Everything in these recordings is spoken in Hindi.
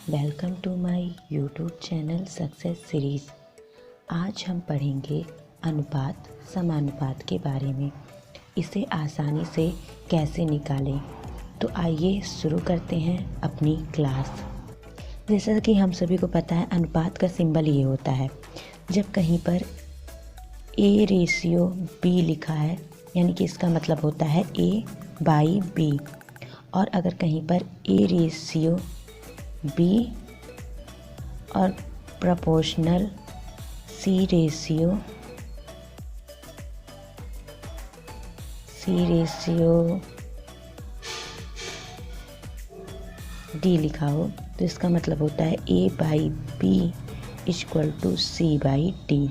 Welcome to my YouTube channel success series. आज हम पढ़ेंगे अनुपात समानुपात के बारे में। इसे आसानी से कैसे निकालें। तो आइए शुरू करते हैं अपनी क्लास। जैसा कि हम सभी को पता है, अनुपात का सिंबल ये होता है जब कहीं पर A/B लिखा है, यानी कि इसका मतलब होता है A/B। और अगर कहीं पर A/B और प्रोपोर्शनल C/D लिखा हो तो इसका मतलब होता है A/B = C/D।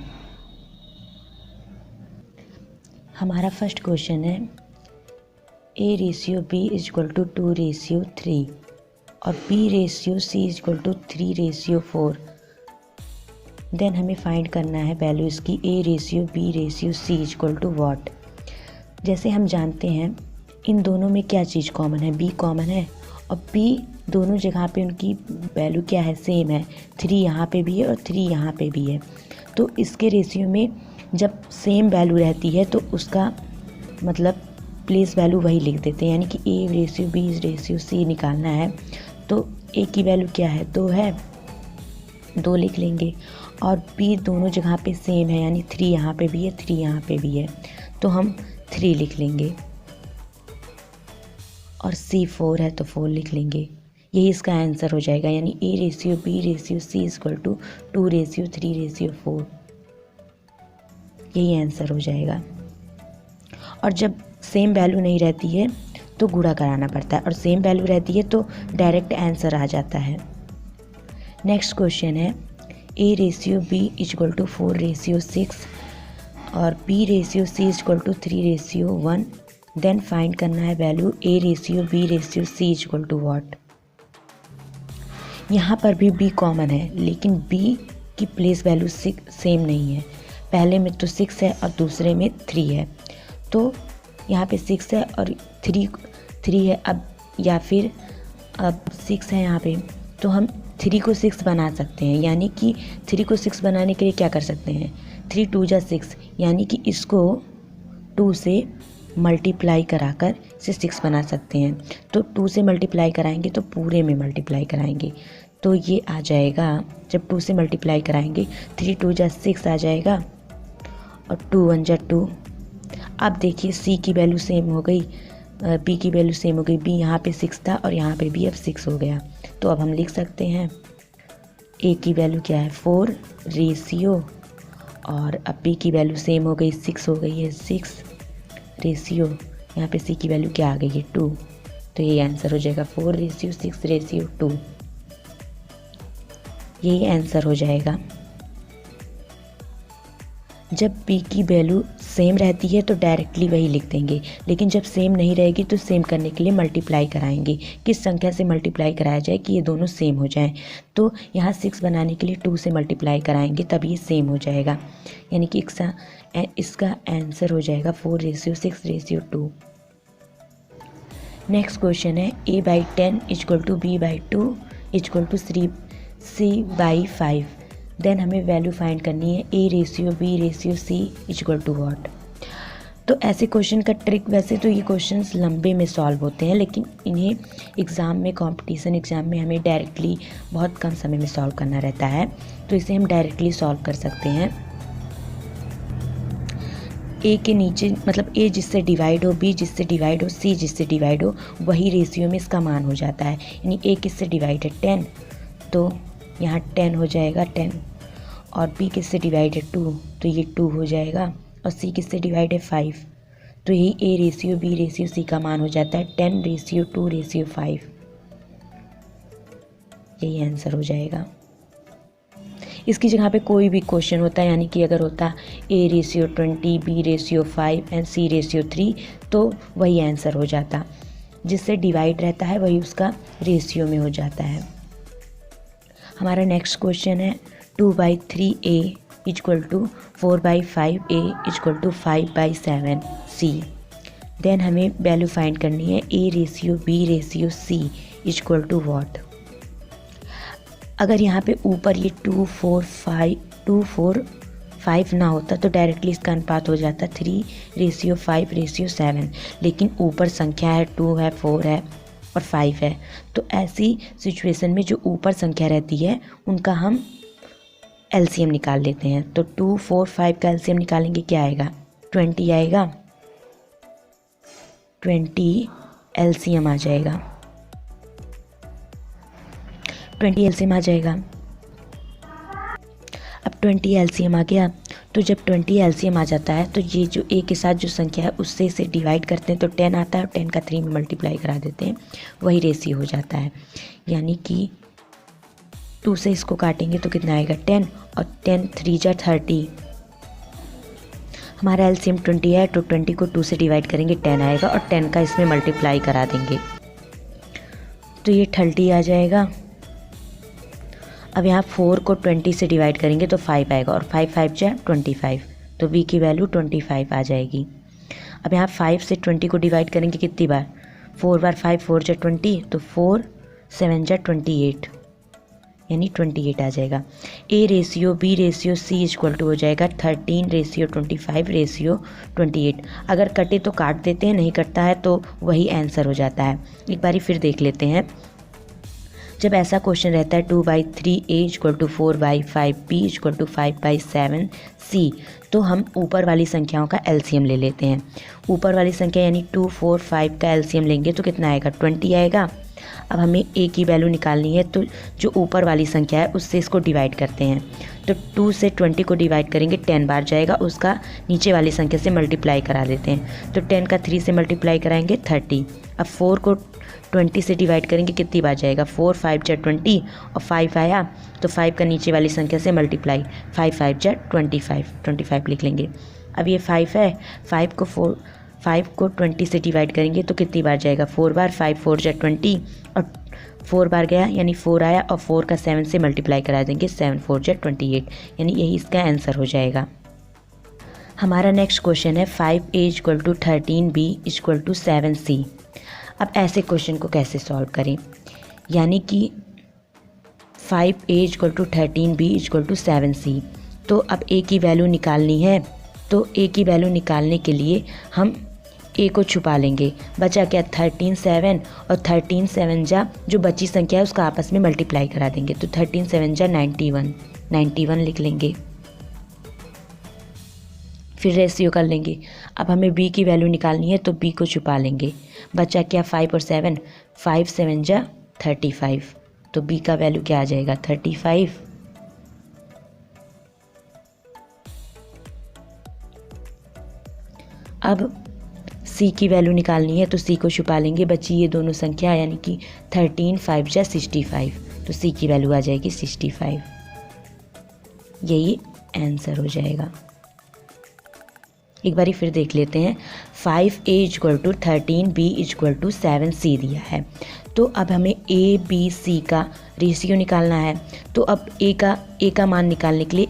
हमारा फर्स्ट क्वेश्चन है A/B = 2/3 और B/C = 3/4। देन हमें फाइंड करना है वैल्यू इसकी A/B/C = व्हाट। जैसे हम जानते हैं इन दोनों में क्या चीज़ कॉमन है, B कॉमन है और B दोनों जगह पे उनकी वैल्यू क्या है, सेम है। 3 यहाँ पे भी है और 3 यहाँ पे भी है। तो इसके रेशियो में जब सेम वैल्यू रहती है तो उसका मतलब प्लेस वैल्यू वही लिख देते हैं, यानी कि A/B/C निकालना है तो A की वैल्यू क्या है, 2 है, 2 लिख लेंगे। और B दोनों जगह पे सेम है, यानी 3 यहाँ पे भी है, 3 यहाँ पे भी है, तो हम 3 लिख लेंगे। और C 4 है तो 4 लिख लेंगे। यही इसका आंसर हो जाएगा, यानी A/B/C = 2/3/4। यही आंसर हो जाएगा। और जब सेम वैल्यू नहीं रहती है तो गुणा कराना पड़ता है, और सेम वैल्यू रहती है तो डायरेक्ट आंसर आ जाता है। नेक्स्ट क्वेश्चन है A/B = 4/6 और B/C = 3/1। देन फाइंड करना है वैल्यू A/B/C = व्हाट। यहाँ पर भी B कॉमन है, लेकिन B की प्लेस वैल्यू सेम नहीं है। पहले में तो 6 है और दूसरे में 3 है, तो यहाँ पे 6 है और 3 है। अब 6 है यहाँ पे, तो हम 3 को 6 बना सकते हैं, यानी कि 3 को 6 बनाने के लिए क्या कर सकते हैं, 3 2 जा 6, यानी कि इसको 2 से मल्टीप्लाई कराकर इसे 6 बना सकते हैं। तो 2 से मल्टीप्लाई कराएंगे तो पूरे में मल्टीप्लाई कराएंगे, तो ये आ जाएगा, जब 2 से मल्टीप्लाई कराएंगे 3 2 जा 6 आ जाएगा और 2 1 जा 2। अब देखिए C की वैल्यु सेम हो गई, B की वैल्यू सेम हो गई। B यहाँ पे 6 था और यहाँ पे भी अब 6 हो गया, तो अब हम लिख सकते हैं A की वैल्यू क्या है, 4 रेशियो, और अब B की वैल्यू सेम हो गई, 6 हो गई है, 6 रेशियो, यहाँ पे C की वैल्यू क्या आ गई है, 2। तो ये आंसर हो जाएगा 4/6/2। यही आंसर हो जाएगा। जब B की वैल्यू सेम रहती है तो डायरेक्टली वही लिख देंगे, लेकिन जब सेम नहीं रहेगी तो सेम करने के लिए मल्टीप्लाई कराएंगे। किस संख्या से मल्टीप्लाई कराया जाए कि ये दोनों सेम हो जाएं, तो यहाँ 6 बनाने के लिए 2 से मल्टीप्लाई कराएंगे, तब ये सेम हो जाएगा, यानी कि इसका आंसर हो जाएगा 4/6/2। नेक्स्ट क्वेश्चन है A/10 = B/2 = C/5। देन हमें वैल्यू फाइंड करनी है A/B/C = व्हाट। तो ऐसे क्वेश्चन का ट्रिक, वैसे तो ये क्वेश्चंस लंबे में सॉल्व होते हैं, लेकिन इन्हें एग्ज़ाम में, कंपटीशन एग्ज़ाम में हमें डायरेक्टली बहुत कम समय में सॉल्व करना रहता है, तो इसे हम डायरेक्टली सॉल्व कर सकते हैं। A के नीचे मतलब A जिससे डिवाइड हो, B जिससे डिवाइड हो, C जिससे डिवाइड हो, वही रेशियो में इसका मान हो जाता है। यानी A किससे डिवाइड है, 10, तो यहाँ 10 हो जाएगा 10, और B किससे डिवाइड है, 2, तो ये 2 हो जाएगा, और C किससे डिवाइड है, 5, तो यही A/B/C का मान हो जाता है 10/2/5। यही आंसर हो जाएगा। इसकी जगह पे कोई भी क्वेश्चन होता है, यानी कि अगर होता A/20, B/5 एंड C/3, तो वही आंसर हो जाता। जिससे डिवाइड रहता है वही उसका रेशियो में हो जाता है। हमारा नेक्स्ट क्वेश्चन है 2/3A = 4/5A = 5/7C। देन हमें वैल्यू फाइंड करनी है A/B/C = व्हाट। अगर यहाँ पे ऊपर ये 2 4 5 ना होता तो डायरेक्टली इसका अनुपात हो जाता 3:5:7, लेकिन ऊपर संख्या है 2 है 4 है और 5 है। तो ऐसी सिचुएशन में जो ऊपर संख्या रहती है उनका हम एलसीएम निकाल लेते हैं। तो 2 4 5 का एलसीएम निकालेंगे, क्या आएगा? 20 आएगा। 20 एलसीएम आ जाएगा। 20 एलसीएम आ जाएगा। अब 20 एलसीएम आ गया, तो जब 20 एलसीएम आ जाता है तो ये जो ए के साथ जो संख्या है उससे इसे डिवाइड करते हैं तो 10 आता है और 10 का 3 में मल्टीप्लाई करा देते हैं, वही रेशियो हो जाता है। यानी कि 2 से इसको काटेंगे तो कितना आएगा? 10 और 10 3 जा 30। हमारा एलसीएम 20 है तो 20 को 2 से डिवाइड करेंगे 10 आएगा और 10 का इसमें मल्टीप्लाई करा देंगे तो ये 30 आ जाएगा। अब यहाँ 4 को 20 से डिवाइड करेंगे तो 5 आएगा और 5 5 जा 25, तो v की वैल्यू 25 आ जाएगी। अब यहाँ 5 से 20 को डिवाइड करेंगे कितनी बार? 4 बार। 5 4 जा 20, तो 4 7 जा 28, यानी 28 आ जाएगा। A:B:C इक्वल टू हो जाएगा 13:25:28। अगर कटे तो काट देते हैं, नहीं कटता है तो वही आंसर हो जाता है। एक बारी फिर देख लेते हैं। जब ऐसा क्वेश्चन रहता है 2/3 A equal to 4/5 B equal to 5/7 C, तो हम ऊपर वाली संख्याओं का एलसीएम ले लेते हैं। ऊपर वाली संख्या यानी 2 4 5 का एलसीएम लेंगे तो कितना आएगा? 20 आएगा। अब हमें A की वैल्यू निकालनी है, तो जो ऊपर वाली संख्या है उससे इसको डिवाइड करते हैं। तो 2 से 20 को डिवाइड करेंगे 10 बार जाएगा, उसका नीचे वाली संख्या से मल्टीप्लाई करा देते हैं। तो 10 का 3 से मल्टीप्लाई कराएंगे 30। अब 4 को 20 से डिवाइड करेंगे कितनी बार जाएगा? 4 5 जा 20 और 5 आया तो 5 का नीचे वाली संख्या से मल्टीप्लाई, 5 5 जा 25 लिख लेंगे। अब ये 5 है, 5 को 20 से डिवाइड करेंगे तो कितनी बार जाएगा? 4 बार। 5 4 जा 20 और 4 बार गया यानी 4 आया और 4 का 7 से मल्टीप्लाई करा देंगे, 7 4 जा 28, यानी यही इसका आंसर हो जाएगा। हमारा नेक्स्ट क्वेश्चन है 5A equal to 13B equal to 7C। अब ऐसे क्वेश्चन को कैसे सॉल्व करें? यानी कि 5A equal to 13B equal to 7C। तो अब A की वैल्यू निकालनी है, तो A की वैल्यू निकालने के लिए हम A को छुपा लेंगे। बचा क्या? 13 7 और 13 7 जा जो बची संख्या है उसका आपस में मल्टीप्लाई करा देंगे। तो 13 7 जा 91 लिख लेंगे। फिर रेशियो कर लेंगे। अब हमें B की वैल्यू निकालनी है तो B को छुपा लेंगे। बचा क्या? 5 और 7, 5 7 जा 35, तो B का वैल्यू क्या आ जाएगा? 35। अब C की वैल्यू निकालनी है तो C को छुपा लेंगे। बची ये दोनों संख्या यानी कि 13 5 जा 65, तो C की वैल्यू आ जाएगी 65। यही आंसर हो जाएगा। एक बारी फिर देख लेते हैं। 5A equal to 13B equal to 7C दिया है, तो अब हमें ABC का रेशियो निकालना है। तो अब A का मान निकालने के लिए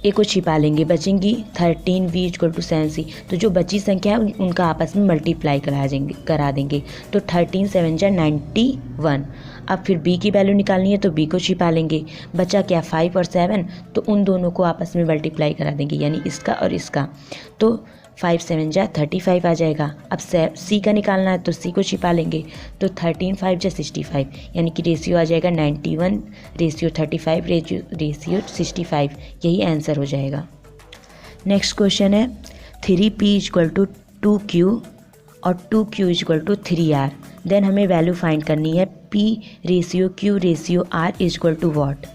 A को छिपा लेंगे। बचेंगी 13B इक्वल टू 7C, तो जो बची संख्या है उनका आपस में मल्टीप्लाई करा देंगे। तो 13 7 जा 91। अब फिर B की वैल्यू निकालनी है तो B को छिपा लेंगे। बचा क्या? 5 और 7, तो उन दोनों को आपस में मल्टीप्लाई करा देंगे, यानी इसका और इसका। तो 5 7 जा 35 आ जाएगा। अब C का निकालना है तो C को छिपा लेंगे। तो 13 5 जा 65, यानी कि रेशियो आ जाएगा 91 रेशियो 35 रेशियो 65। यही आंसर हो जाएगा। नेक्स्ट क्वेश्चन है 3P इक्वल टू 2Q और 2Q equal to 3R। Then हमें वैल्यू फाइंड करनी है P ratio Q ratio R equal to what.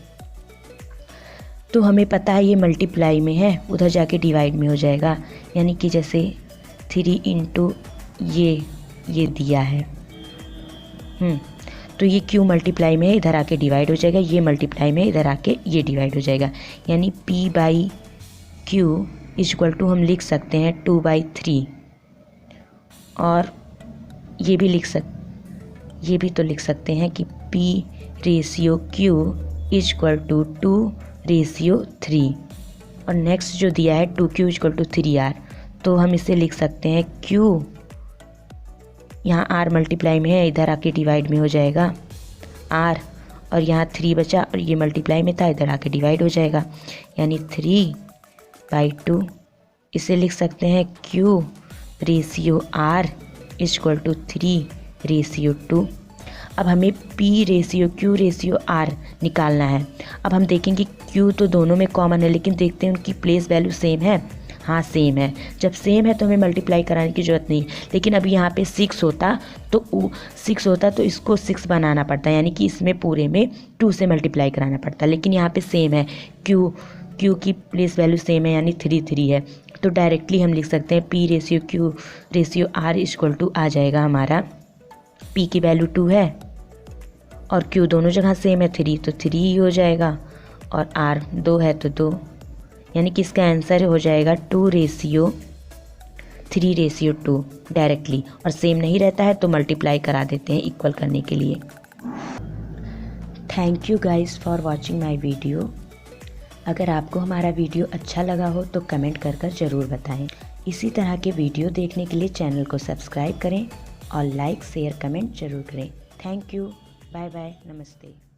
तो हमें पता है ये मल्टीप्लाई में है, उधर जाके डिवाइड में हो जाएगा। यानी कि जैसे 3 इंटू ये दिया है, तो ये Q मल्टीप्लाई में है, इधर आके डिवाइड हो जाएगा। ये मल्टीप्लाई में इधर आके ये डिवाइड हो जाएगा, यानी P/Q इक्वल टू हम लिख सकते हैं 2/3। और ये भी तो लिख सकते हैं कि P ratio Q equal to 2 ratio 3। और नेक्स्ट जो दिया है 2Q इक्वल टू 3R, तो हम इसे लिख सकते हैं Q, यहाँ R मल्टीप्लाई में है, इधर आके डिवाइड में हो जाएगा R, और यहाँ 3 बचा और ये मल्टीप्लाई में था, इधर आके डिवाइड हो जाएगा, यानी 3/2। इसे लिख सकते हैं Q ratio R equal to 3/2। अब हमें P ratio Q ratio R निकालना है। अब हम देखेंगे Q तो दोनों में कॉमन है, लेकिन देखते हैं उनकी प्लेस वैल्यू सेम है। हाँ सेम है। जब सेम है तो हमें मल्टीप्लाई कराने की ज़रूरत नहीं, लेकिन अभी यहाँ पे 6 होता तो इसको 6 बनाना पड़ता, यानी कि इसमें पूरे में 2 से मल्टीप्लाई कराना पड़ता, लेकिन यहाँ पे सेम है। Q की प्लेस वैल्यू सेम है, यानी 3 है। तो डायरेक्टली हम लिख सकते हैं P ratio Q ratio R equal to आ जाएगा हमारा, P की वैल्यू 2 है और Q दोनों जगह सेम है 3, तो 3 ही हो जाएगा, और R 2 है तो 2, यानी कि इसका आंसर हो जाएगा 3/2 डायरेक्टली। और सेम नहीं रहता है तो मल्टीप्लाई करा देते हैं इक्वल करने के लिए। Thank you guys for watching my video. अगर आपको हमारा वीडियो अच्छा लगा हो तो कमेंट कर ज़रूर बताएं। इसी तरह के वीडियो देखने के लिए चैनल को सब्सक्राइब करें और लाइक शेयर कमेंट ज़रूर करें। थैंक यू, बाय बाय, नमस्ते।